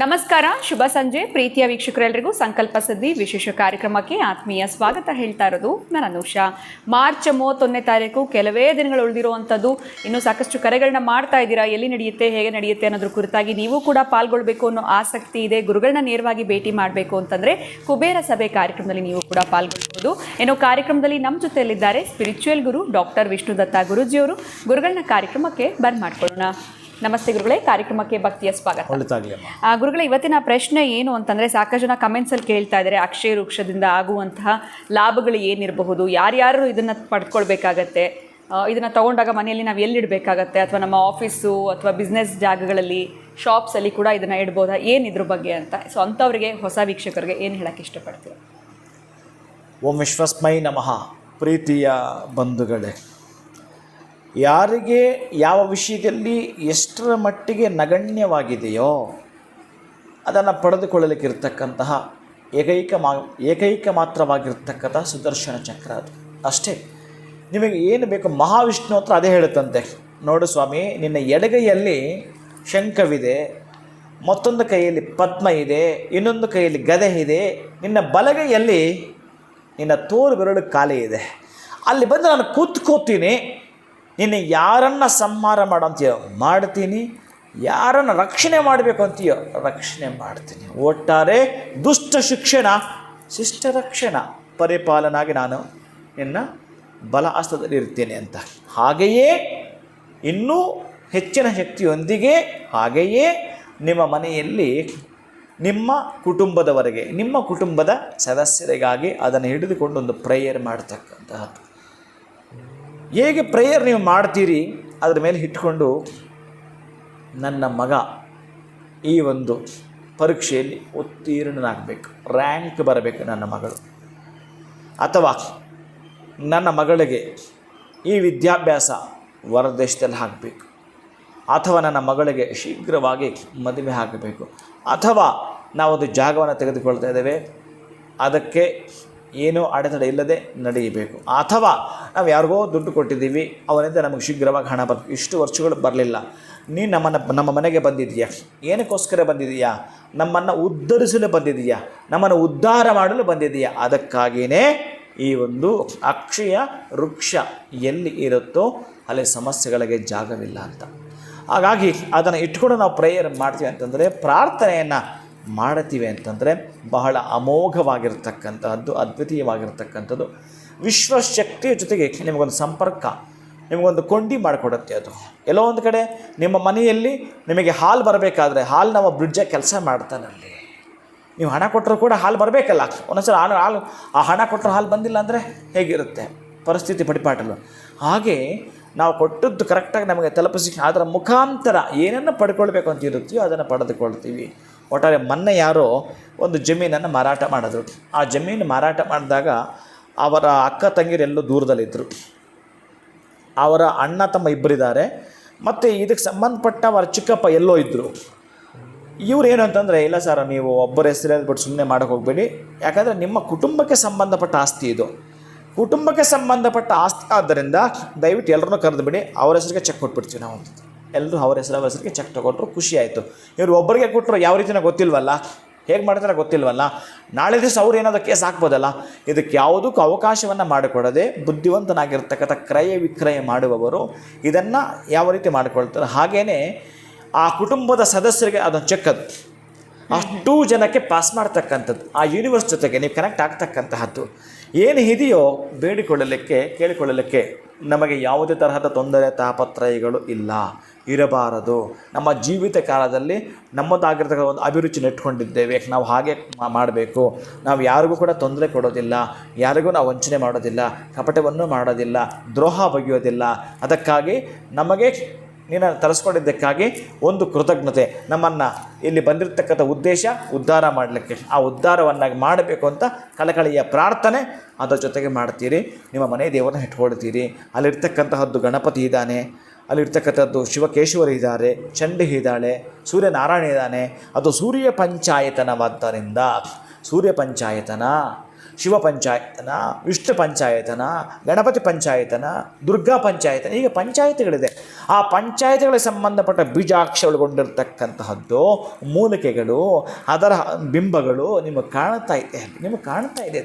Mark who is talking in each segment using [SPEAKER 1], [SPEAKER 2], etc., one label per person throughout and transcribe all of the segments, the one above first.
[SPEAKER 1] ನಮಸ್ಕಾರ, ಶುಭ ಸಂಜೆ ಪ್ರೀತಿಯ ವೀಕ್ಷಕರೆಲ್ಲರಿಗೂ ಸಂಕಲ್ಪ ಸಿದ್ಧಿ ವಿಶೇಷ ಕಾರ್ಯಕ್ರಮಕ್ಕೆ ಆತ್ಮೀಯ ಸ್ವಾಗತ ಹೇಳ್ತಾ ಇರೋದು ನಾನು ಅನುಷಾ. ಮಾರ್ಚ್ 31ನೇ ತಾರೀಕು, ಕೆಲವೇ ದಿನಗಳು ಉಳಿದಿರುವಂಥದ್ದು. ಇನ್ನೂ ಸಾಕಷ್ಟು ಕರೆಗಳನ್ನ ಮಾಡ್ತಾ ಇದ್ದೀರಾ, ಎಲ್ಲಿ ನಡೆಯುತ್ತೆ, ಹೇಗೆ ನಡೆಯುತ್ತೆ ಅನ್ನೋದ್ರ ಕುರಿತಾಗಿ ನೀವು ಕೂಡ ಪಾಲ್ಗೊಳ್ಬೇಕು ಅನ್ನೋ ಆಸಕ್ತಿ ಇದೆ. ಗುರುಗಳನ್ನ ನೇರವಾಗಿ ಭೇಟಿ ಮಾಡಬೇಕು ಅಂತಂದರೆ ಕುಬೇರ ಸಭೆ ಕಾರ್ಯಕ್ರಮದಲ್ಲಿ ನೀವು ಕೂಡ ಪಾಲ್ಗೊಳ್ಬೋದು. ಏನೋ ಕಾರ್ಯಕ್ರಮದಲ್ಲಿ ನಮ್ಮ ಜೊತೆಯಲ್ಲಿದ್ದಾರೆ ಸ್ಪಿರಿಚುವಲ್ ಗುರು ಡಾಕ್ಟರ್ ವಿಷ್ಣುದತ್ತ ಗುರುಜಿಯವರು. ಗುರುಗಳನ್ನ ಕಾರ್ಯಕ್ರಮಕ್ಕೆ ಮಾಡ್ಕೊಳ್ಳೋಣ. ನಮಸ್ತೆ ಗುರುಗಳೇ, ಕಾರ್ಯಕ್ರಮಕ್ಕೆ ಭಕ್ತಿಯ ಸ್ವಾಗತ. ಗುರುಗಳೇ, ಇವತ್ತಿನ ಪ್ರಶ್ನೆ ಏನು ಅಂತಂದರೆ, ಸಾಕಷ್ಟು ಜನ ಕಮೆಂಟ್ಸಲ್ಲಿ ಕೇಳ್ತಾ ಇದ್ದಾರೆ, ಅಕ್ಷಯ ವೃಕ್ಷದಿಂದ ಆಗುವಂತಹ ಲಾಭಗಳು ಏನಿರಬಹುದು, ಯಾರ್ಯಾರು ಇದನ್ನು ಪಡ್ಕೊಳ್ಬೇಕಾಗತ್ತೆ, ಇದನ್ನು ತೊಗೊಂಡಾಗ ಮನೆಯಲ್ಲಿ ನಾವು ಎಲ್ಲಿಡಬೇಕಾಗತ್ತೆ, ಅಥವಾ ನಮ್ಮ ಆಫೀಸು ಅಥವಾ ಬಿಸ್ನೆಸ್ ಜಾಗಗಳಲ್ಲಿ ಶಾಪ್ಸಲ್ಲಿ ಕೂಡ ಇದನ್ನು ಇಡ್ಬೋದಾ, ಏನಿದ್ರ ಬಗ್ಗೆ ಅಂತ. ಸೊ ಅಂಥವ್ರಿಗೆ, ಹೊಸ ವೀಕ್ಷಕರಿಗೆ ಏನು ಹೇಳೋಕ್ಕೆ ಇಷ್ಟಪಡ್ತೀರಾ?
[SPEAKER 2] ಓಂ ವಿಶ್ವಸ್ಮೈ ನಮಃ. ಪ್ರೀತಿಯ ಬಂಧುಗಳೇ, ಯಾರಿಗೆ ಯಾವ ವಿಷಯದಲ್ಲಿ ಎಷ್ಟರ ಮಟ್ಟಿಗೆ ನಗಣ್ಯವಾಗಿದೆಯೋ ಅದನ್ನು ಪಡೆದುಕೊಳ್ಳಲಿಕ್ಕಿರ್ತಕ್ಕಂತಹ ಏಕೈಕ ಮಾತ್ರವಾಗಿರ್ತಕ್ಕಂಥ ಸುದರ್ಶನ ಚಕ್ರ ಅದು ಅಷ್ಟೇ. ನಿಮಗೆ ಏನು ಬೇಕು, ಮಹಾವಿಷ್ಣು ಹತ್ರ ಅದೇ ಹೇಳುತ್ತಂತೆ, ನೋಡು ಸ್ವಾಮಿ, ನಿನ್ನ ಎಡಗೈಯಲ್ಲಿ ಶಂಖವಿದೆ, ಮತ್ತೊಂದು ಕೈಯಲ್ಲಿ ಪದ್ಮ ಇದೆ, ಇನ್ನೊಂದು ಕೈಯಲ್ಲಿ ಗದೆ ಇದೆ, ನಿನ್ನ ಬಲಗೈಯಲ್ಲಿ ನಿನ್ನ ತೋರು ಬೆರಳು ಖಾಲಿ ಇದೆ. ಅಲ್ಲಿ ಬಂದು ನಾನು ಕೂತ್ಕೋತೀನಿ, ನಿನ್ನೆ ಯಾರನ್ನು ಸಂಹಾರ ಮಾಡೋಂತೀಯೋ ಮಾಡ್ತೀನಿ, ಯಾರನ್ನು ರಕ್ಷಣೆ ಮಾಡಬೇಕು ಅಂತೀಯೋ ರಕ್ಷಣೆ ಮಾಡ್ತೀನಿ. ಒಟ್ಟಾರೆ ದುಷ್ಟ ಶಿಕ್ಷಣ, ಶಿಷ್ಟ ರಕ್ಷಣ, ಪರಿಪಾಲನಾಗಿ ನಾನು ನಿನ್ನ ಬಲ ಹಸ್ತದಲ್ಲಿ ಇರ್ತೇನೆ ಅಂತ. ಹಾಗೆಯೇ ಇನ್ನೂ ಹೆಚ್ಚಿನ ಶಕ್ತಿಯೊಂದಿಗೆ, ಹಾಗೆಯೇ ನಿಮ್ಮ ಮನೆಯಲ್ಲಿ ನಿಮ್ಮ ಕುಟುಂಬದವರೆಗೆ, ನಿಮ್ಮ ಕುಟುಂಬದ ಸದಸ್ಯರಿಗಾಗಿ ಅದನ್ನು ಹಿಡಿದುಕೊಂಡು ಒಂದು ಪ್ರೇಯರ್ ಮಾಡ್ತಕ್ಕಂತಹದ್ದು. ಹೇಗೆ ಪ್ರೇಯರ್ ನೀವು ಮಾಡ್ತೀರಿ ಅದರ ಮೇಲೆ ಇಟ್ಕೊಂಡು, ನನ್ನ ಮಗ ಈ ಒಂದು ಪರೀಕ್ಷೆಯಲ್ಲಿ ಉತ್ತೀರ್ಣನಾಗಬೇಕು, ರ್ಯಾಂಕ್ ಬರಬೇಕು ನನ್ನ ಮಗಳು, ಅಥವಾ ನನ್ನ ಮಗಳಿಗೆ ಈ ವಿದ್ಯಾಭ್ಯಾಸ ಹೊರದೇಶದಲ್ಲಿ ಆಗಬೇಕು, ಅಥವಾ ನನ್ನ ಮಗಳಿಗೆ ಶೀಘ್ರವಾಗಿ ಮದುವೆ ಆಗಬೇಕು, ಅಥವಾ ನಾವೊಂದು ಜಾಗವನ್ನು ತೆಗೆದುಕೊಳ್ತಾ ಇದ್ದೇವೆ, ಅದಕ್ಕೆ ಏನೂ ಅಡೆತಡೆ ಇಲ್ಲದೆ ನಡೆಯಬೇಕು, ಅಥವಾ ನಾವು ಯಾರಿಗೋ ದುಡ್ಡು ಕೊಟ್ಟಿದ್ದೀವಿ, ಅವನಿಂದ ನಮಗೆ ಶೀಘ್ರವಾಗಿ ಹಣ ಬರಬೇಕು, ಇಷ್ಟು ವರ್ಷಗಳು ಬರಲಿಲ್ಲ, ನೀನು ನಮ್ಮ ಮನೆಗೆ ಬಂದಿದೆಯಾ, ಏನಕ್ಕೋಸ್ಕರ ಬಂದಿದೆಯಾ, ನಮ್ಮನ್ನು ಉದ್ಧರಿಸಲು ಬಂದಿದೆಯಾ, ನಮ್ಮನ್ನು ಉದ್ಧಾರ ಮಾಡಲು ಬಂದಿದೆಯಾ, ಅದಕ್ಕಾಗಿಯೇ ಈ ಒಂದು ಅಕ್ಷಯ ವೃಕ್ಷ ಎಲ್ಲಿ ಇರುತ್ತೋ ಅಲ್ಲಿ ಸಮಸ್ಯೆಗಳಿಗೆ ಜಾಗವಿಲ್ಲ ಅಂತ. ಹಾಗಾಗಿ ಅದನ್ನು ಇಟ್ಕೊಂಡು ನಾವು ಪ್ರೇಯರ್ ಮಾಡ್ತೀವಿ ಅಂತಂದರೆ, ಪ್ರಾರ್ಥನೆಯನ್ನು ಮಾಡ್ತೀವಿ ಅಂತಂದರೆ ಬಹಳ ಅಮೋಘವಾಗಿರ್ತಕ್ಕಂಥದ್ದು, ಅದ್ವಿತೀಯವಾಗಿರ್ತಕ್ಕಂಥದ್ದು. ವಿಶ್ವಶಕ್ತಿಯ ಜೊತೆಗೆ ನಿಮಗೊಂದು ಸಂಪರ್ಕ, ನಿಮಗೊಂದು ಕೊಂಡಿ ಮಾಡಿಕೊಡುತ್ತೆ. ಅದು ಎಲ್ಲೋ ಒಂದು ಕಡೆ ನಿಮ್ಮ ಮನೆಯಲ್ಲಿ ನಿಮಗೆ ಹಾಲು ಬರಬೇಕಾದ್ರೆ ಹಾಲು ಬ್ರಿಡ್ಜಾಗಿ ಕೆಲಸ ಮಾಡ್ತಾನಲ್ಲಿ, ನೀವು ಹಣ ಕೊಟ್ಟರು ಕೂಡ ಹಾಲು ಬರಬೇಕಲ್ಲ. ಒಂದೊಂದ್ಸಲ ಹಾಲು ಆ ಹಣ ಕೊಟ್ಟರು ಹಾಲು ಬಂದಿಲ್ಲ ಅಂದರೆ ಹೇಗಿರುತ್ತೆ ಪರಿಸ್ಥಿತಿ ಪಡಿಪಾಟಲು. ಹಾಗೆ ನಾವು ಕೊಟ್ಟದ್ದು ಕರೆಕ್ಟಾಗಿ ನಮಗೆ ತಲುಪಿಸಿ ಅದರ ಮುಖಾಂತರ ಏನನ್ನು ಪಡ್ಕೊಳ್ಬೇಕು ಅಂತ ಇರುತ್ತೀಯೋ ಅದನ್ನು ಪಡೆದುಕೊಳ್ತೀವಿ. ಒಟ್ಟಾರೆ ಮೊನ್ನೆ ಯಾರೋ ಒಂದು ಜಮೀನನ್ನು ಮಾರಾಟ ಮಾಡಿದ್ರು. ಆ ಜಮೀನು ಮಾರಾಟ ಮಾಡಿದಾಗ ಅವರ ಅಕ್ಕ ತಂಗಿರೆಲ್ಲೂ ದೂರದಲ್ಲಿದ್ದರು, ಅವರ ಅಣ್ಣ ತಮ್ಮ ಇಬ್ಬರಿದ್ದಾರೆ, ಮತ್ತು ಇದಕ್ಕೆ ಸಂಬಂಧಪಟ್ಟ ಅವರ ಚಿಕ್ಕಪ್ಪ ಎಲ್ಲೋ ಇದ್ದರು. ಇವ್ರು ಏನು ಅಂತಂದರೆ, ಇಲ್ಲ ಸರ್, ನೀವು ಒಬ್ಬರ ಹೆಸರು ಹೇಳ್ಬಿಟ್ಟು ಸುಮ್ಮನೆ ಮಾಡೋಕ್ಕೆ ಹೋಗಬೇಡಿ, ಯಾಕಂದರೆ ನಿಮ್ಮ ಕುಟುಂಬಕ್ಕೆ ಸಂಬಂಧಪಟ್ಟ ಆಸ್ತಿ ಇದು, ಕುಟುಂಬಕ್ಕೆ ಸಂಬಂಧಪಟ್ಟ ಆಸ್ತಿ ಆದ್ದರಿಂದ ದಯವಿಟ್ಟು ಎಲ್ಲರನ್ನೂ ಕರೆದುಬಿಡಿ, ಅವರ ಹೆಸರಿಗೆ ಚೆಕ್ ಕೊಟ್ಬಿಡ್ತೀವಿ ನಾವು ಅಂತ. ಎಲ್ಲರೂ ಅವರ ಹೆಸರಿಗೆ ಚೆಕ್ ತೊಗೊಂಡ್ರು, ಖುಷಿ ಆಯಿತು. ಇವರು ಒಬ್ಬರಿಗೆ ಕೊಟ್ಟರು, ಯಾವ ರೀತಿನ ಗೊತ್ತಿಲ್ವಲ್ಲ, ಹೇಗೆ ಮಾಡ್ತಾರೆ ಗೊತ್ತಿಲ್ವಲ್ಲ, ನಾಳೆ ದಿವಸ ಅವ್ರು ಏನಾದರೂ ಕೇಸ್ ಹಾಕ್ಬೋದಲ್ಲ. ಇದಕ್ಕೆ ಯಾವುದಕ್ಕೂ ಅವಕಾಶವನ್ನು ಮಾಡಿಕೊಡದೆ ಬುದ್ಧಿವಂತನಾಗಿರ್ತಕ್ಕಂಥ ಕ್ರಯ ವಿಕ್ರಯ ಮಾಡುವವರು ಇದನ್ನು ಯಾವ ರೀತಿ ಮಾಡಿಕೊಳ್ತಾರೆ, ಹಾಗೆಯೇ ಆ ಕುಟುಂಬದ ಸದಸ್ಯರಿಗೆ ಅದನ್ನು ಚೆಕ್, ಅದು ಅಷ್ಟೂ ಜನಕ್ಕೆ ಪಾಸ್ ಮಾಡ್ತಕ್ಕಂಥದ್ದು. ಆ ಯೂನಿವರ್ಸ್ ಜೊತೆಗೆ ನೀವು ಕನೆಕ್ಟ್ ಆಗ್ತಕ್ಕಂತಹದ್ದು ಏನು ಇದೆಯೋ ಬೇಡಿಕೊಳ್ಳಲಿಕ್ಕೆ, ಕೇಳಿಕೊಳ್ಳಲಿಕ್ಕೆ ನಮಗೆ ಯಾವುದೇ ತರಹದ ತೊಂದರೆ ತಾಪತ್ರಯಗಳು ಇಲ್ಲ, ಇರಬಾರದು. ನಮ್ಮ ಜೀವಿತ ಕಾಲದಲ್ಲಿ ನಮ್ಮದಾಗಿರ್ತಕ್ಕಂಥ ಒಂದು ಅಭಿರುಚಿ ಇಟ್ಕೊಂಡಿದ್ದೇವೆ, ನಾವು ಹಾಗೆ ಮಾಡಬೇಕು, ನಾವು ಯಾರಿಗೂ ಕೂಡ ತೊಂದರೆ ಕೊಡೋದಿಲ್ಲ, ಯಾರಿಗೂ ನಾವು ವಂಚನೆ ಮಾಡೋದಿಲ್ಲ, ಕಪಟವನ್ನು ಮಾಡೋದಿಲ್ಲ, ದ್ರೋಹ ಬಗೆಯೋದಿಲ್ಲ. ಅದಕ್ಕಾಗಿ ನಮಗೆ ನೀನು ತರಿಸ್ಕೊಂಡಿದ್ದಕ್ಕಾಗಿ ಒಂದು ಕೃತಜ್ಞತೆ. ನಮ್ಮನ್ನು ಇಲ್ಲಿ ಬಂದಿರತಕ್ಕಂಥ ಉದ್ದೇಶ ಉದ್ಧಾರ ಮಾಡಲಿಕ್ಕೆ, ಆ ಉದ್ಧಾರವನ್ನಾಗಿ ಮಾಡಬೇಕು ಅಂತ ಕಳಕಳಿಯ ಪ್ರಾರ್ಥನೆ ಅದರ ಜೊತೆಗೆ ಮಾಡ್ತೀರಿ. ನಿಮ್ಮ ಮನೆ ದೇವರನ್ನ ಇಟ್ಕೊಳ್ತೀರಿ. ಅಲ್ಲಿರ್ತಕ್ಕಂತಹದ್ದು ಗಣಪತಿ ಇದ್ದಾನೆ, ಅಲ್ಲಿರ್ತಕ್ಕಂಥದ್ದು ಶಿವಕೇಶವರು ಇದ್ದಾರೆ, ಚಂಡಿ ಇದ್ದಾಳೆ, ಸೂರ್ಯನಾರಾಯಣ ಇದ್ದಾನೆ. ಅದು ಸೂರ್ಯ ಪಂಚಾಯತನವಾದ್ದರಿಂದ, ಸೂರ್ಯ ಪಂಚಾಯತನ ಶಿವ ಪಂಚಾಯತನ, ವಿಷ್ಣು ಪಂಚಾಯತನ, ಗಣಪತಿ ಪಂಚಾಯತನ, ದುರ್ಗಾ ಪಂಚಾಯತನ, ಈಗ ಪಂಚಾಯತ್ಗಳಿದೆ. ಆ ಪಂಚಾಯತ್ಗಳಿಗೆ ಸಂಬಂಧಪಟ್ಟ ಬೀಜಾಕ್ಷ ಒಳಗೊಂಡಿರ್ತಕ್ಕಂತಹದ್ದು ಮೂಲಿಕೆಗಳು, ಅದರ ಬಿಂಬಗಳು ನಿಮಗೆ ಕಾಣ್ತಾ ಇದೆ.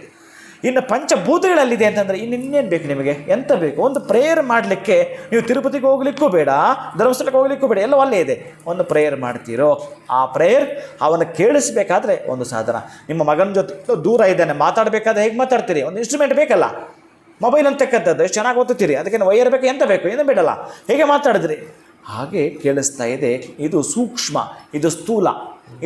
[SPEAKER 2] ಇನ್ನು ಪಂಚಭೂತಗಳಲ್ಲಿದೆ ಅಂತಂದರೆ ಇನ್ನೇನು ಬೇಕು ನಿಮಗೆ? ಎಂತ ಬೇಕು? ಒಂದು ಪ್ರೇಯರ್ ಮಾಡಲಿಕ್ಕೆ ನೀವು ತಿರುಪತಿಗೆ ಹೋಗ್ಲಿಕ್ಕೂ ಬೇಡ, ಧರ್ಮಸ್ಥಳಕ್ಕೆ ಹೋಗ್ಲಿಕ್ಕೂ ಬೇಡ, ಎಲ್ಲ ಅಲ್ಲೇ ಇದೆ. ಒಂದು ಪ್ರೇಯರ್ ಮಾಡ್ತೀರೋ ಆ ಪ್ರೇಯರ್ ಅವನ್ನ ಕೇಳಿಸ್ಬೇಕಾದ್ರೆ ಒಂದು ಸಾಧನ. ನಿಮ್ಮ ಮಗನ ಜೊತೆ ದೂರ ಇದ್ದಾನೆ, ಮಾತಾಡಬೇಕಾದ್ರೆ ಹೇಗೆ ಮಾತಾಡ್ತೀರಿ? ಒಂದು ಇನ್ಸ್ಟ್ರೂಮೆಂಟ್ ಬೇಕಲ್ಲ. ಮೊಬೈಲ್ ಅಂತಕ್ಕಂಥದ್ದು ಎಷ್ಟು ಚೆನ್ನಾಗಿ ಓದುತ್ತೀರಿ, ಅದಕ್ಕೆ ವೈರ್ ಬೇಕು, ಎಂತ ಬೇಕು, ಏನು ಬೇಡಲ್ಲ, ಹೇಗೆ ಮಾತಾಡಿದ್ರಿ ಹಾಗೆ ಕೇಳಿಸ್ತಾ ಇದೆ. ಇದು ಸೂಕ್ಷ್ಮ, ಇದು ಸ್ಥೂಲ,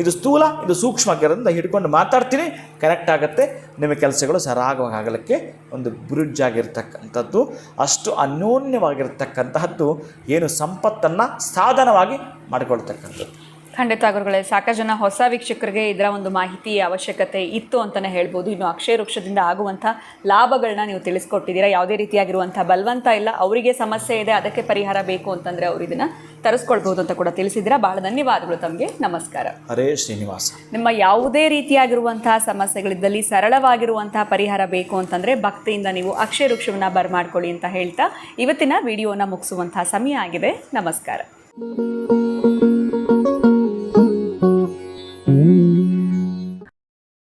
[SPEAKER 2] ಇದು ಸೂಕ್ಷ್ಮಗಿರೋದ್ರಿಂದ ಹಿಡ್ಕೊಂಡು ಮಾತಾಡ್ತೀನಿ, ಕನೆಕ್ಟ್ ಆಗುತ್ತೆ. ನಿಮ್ಮ ಕೆಲಸಗಳು ಸರಾಗವಾಗಿ ಆಗಲಿಕ್ಕೆ ಒಂದು ಬ್ರಿಡ್ಜ್ ಆಗಿರ್ತಕ್ಕಂಥದ್ದು, ಅಷ್ಟು ಅನ್ಯೋನ್ಯವಾಗಿರ್ತಕ್ಕಂತಹದ್ದು ಏನು ಸಂಪತ್ತನ್ನು ಸಾಧನವಾಗಿ ಮಾಡಿಕೊಳ್ತಕ್ಕಂಥದ್ದು.
[SPEAKER 1] ಖಂಡಿತ ಗುರುಗಳೇ, ಸಾಕಷ್ಟು ಜನ ಹೊಸ ವೀಕ್ಷಕರಿಗೆ ಇದರ ಒಂದು ಮಾಹಿತಿ ಅವಶ್ಯಕತೆ ಇತ್ತು ಅಂತಲೇ ಹೇಳ್ಬೋದು. ಇನ್ನು ಅಕ್ಷಯ ವೃಕ್ಷದಿಂದ ಆಗುವಂಥ ಲಾಭಗಳನ್ನ ನೀವು ತಿಳಿಸ್ಕೊಟ್ಟಿದ್ದೀರಾ. ಯಾವುದೇ ರೀತಿಯಾಗಿರುವಂಥ ಬಲವಂತ ಇಲ್ಲ, ಅವರಿಗೆ ಸಮಸ್ಯೆ ಇದೆ, ಅದಕ್ಕೆ ಪರಿಹಾರ ಬೇಕು ಅಂತಂದರೆ ಅವರು ಇದನ್ನು ತರಿಸ್ಕೊಳ್ಬೋದು ಅಂತ ಕೂಡ ತಿಳಿಸಿದ್ದೀರಾ. ಬಹಳ ಧನ್ಯವಾದಗಳು ತಮಗೆ. ನಮಸ್ಕಾರ.
[SPEAKER 2] ಹರೇ ಶ್ರೀನಿವಾಸ.
[SPEAKER 1] ನಿಮ್ಮ ಯಾವುದೇ ರೀತಿಯಾಗಿರುವಂತಹ ಸಮಸ್ಯೆಗಳಿದ್ದಲ್ಲಿ ಸರಳವಾಗಿರುವಂತಹ ಪರಿಹಾರ ಬೇಕು ಅಂತಂದರೆ ಭಕ್ತಿಯಿಂದ ನೀವು ಅಕ್ಷಯ ವೃಕ್ಷವನ್ನು ಬರ್ಮಾಡ್ಕೊಳ್ಳಿ ಅಂತ ಹೇಳ್ತಾ ಇವತ್ತಿನ ವಿಡಿಯೋನ ಮುಗಿಸುವಂತಹ ಸಮಯ ಆಗಿದೆ. ನಮಸ್ಕಾರ.